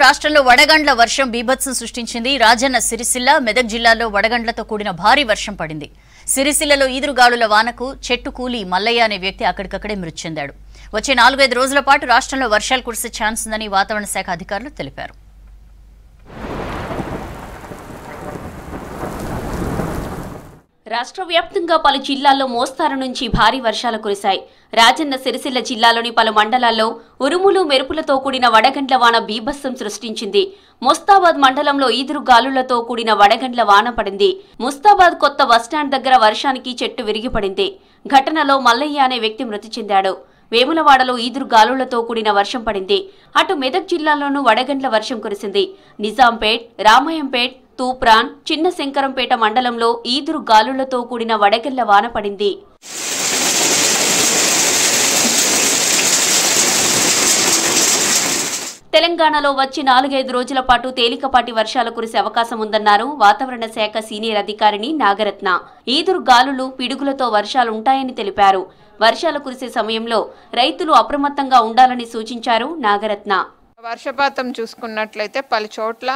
రాష్ట్రంలో వడగండ్ల వర్షం బీభత్సం సృష్టించింది. రాజన్న సిరిసిల్ల, మెదక్ జిల్లాల్లో వడగండ్లతో కూడిన భారీ వర్షం పడింది. సిరిసిల్లలో ఈదురుగాలుల వానకు చెట్టు కూలి మల్లయ్య అనే వ్యక్తి అక్కడికక్కడే మృతి చెందాడు. వచ్చే 4-5 రోజుల పాటు రాష్ట్రంలో వర్షాలు కురిసే ఛాన్స్ ఉందని వాతావరణ శాఖ అధికారులు తెలిపారు. రాష్ట్ర వ్యాప్తంగా పలు జిల్లాల్లో మోస్తారు నుంచి భారీ వర్షాలు కురిశాయి. రాజన్న సిరిసిల్ల జిల్లాలోని పలు మండలాల్లో ఉరుములు మెరుపులతో కూడిన వడగండ్ల వాన బీభత్సం సృష్టించింది. ముస్తాబాద్ మండలంలో ఈదురు గాలులతో కూడిన వడగండ్ల వాన పడింది. ముస్తాబాద్ కొత్త బస్టాండ్ దగ్గర వర్షానికి చెట్టు విరిగిపడింది. ఘటనలో మల్లయ్య అనే వ్యక్తి మృతి చెందాడు. వేములవాడలో ఈదురు గాలులతో కూడిన వర్షం పడింది. అటు మెదక్ జిల్లాలోనూ వడగండ్ల వర్షం కురిసింది. నిజాంపేట్, రామాయంపేట్, తూప్రాన్, చిన్న శంకరంపేట మండలంలో ఈదురు గాలులతో కూడిన వడగండ్ల వాన పడింది. తెలంగాణలో వచ్చి 4-5 రోజుల పాటు తేలికపాటి వర్షాలు కురిసే అవకాశం ఉందన్నారు వాతావరణ శాఖ సీనియర్ అధికారిని నాగరత్న. ఈదురు గాలులు, పిడుగులతో వర్షాలుంటాయని తెలిపారు. వర్షాలు కురిసే సమయంలో రైతులు అప్రమత్తంగా ఉండాలని సూచించారు నాగరత్న. వర్షపాతం చూసుకున్నట్లయితే పలు చోట్ల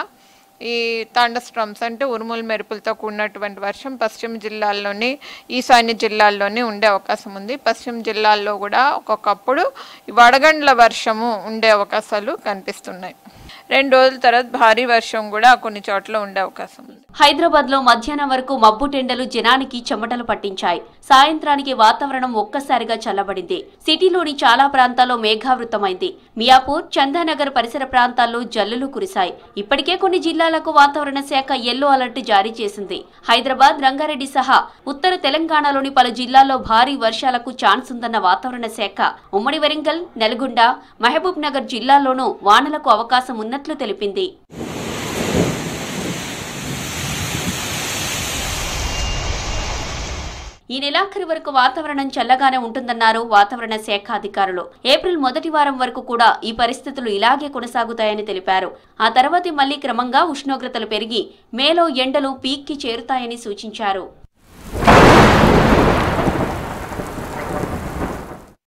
ఈ థండర్స్టార్మ్స్ అంటే ఉరుములు మెరుపులతో కూడినటువంటి వర్షం పశ్చిమ జిల్లాల్లోని, ఈశాన్య జిల్లాల్లోని ఉండే అవకాశం ఉంది. పశ్చిమ జిల్లాల్లో కూడా ఒక్కొక్కప్పుడు వడగండ్ల వర్షము ఉండే అవకాశాలు కనిపిస్తున్నాయి. 2 రోజుల తర్వాత భారీ వర్షం కూడా కొన్ని చోట్ల ఉండే అవకాశం ఉంది. హైదరాబాద్ లో మధ్యాహ్నం వరకు మబ్బు టెండలు జనానికి చెమటలు పట్టించాయి. సాయంత్రానికి వాతావరణం ఒక్కసారిగా చల్లబడింది. సిటీలోని చాలా ప్రాంతాల్లో మేఘావృతమైంది. మియాపూర్, చందానగర్ పరిసర ప్రాంతాల్లో జల్లులు కురిశాయి. ఇప్పటికే కొన్ని జిల్లాలకు వాతావరణ శాఖ యెల్లో అలర్ట్ జారీ చేసింది. హైదరాబాద్, రంగారెడ్డి సహా ఉత్తర తెలంగాణలోని పలు జిల్లాల్లో భారీ వర్షాలకు ఛాన్స్ ఉందన్న వాతావరణ శాఖ ఉమ్మడి వరంగల్, నల్గొండ, మహబూబ్ నగర్ జిల్లాల్లోనూ వానలకు అవకాశం ఉన్నట్లు తెలిపింది. ఈ నెలాఖరు వరకు వాతావరణం చల్లగానే ఉంటుందన్నారు వాతావరణ శాఖ అధికారులు. ఏప్రిల్ మొదటి వారం వరకు కూడా ఈ పరిస్థితులు ఇలాగే కొనసాగుతాయని తెలిపారు. ఆ తర్వాత మళ్లీ క్రమంగా ఉష్ణోగ్రతలు పెరిగి మేలో ఎండలు పీక్కి చేరుతాయని సూచించారు.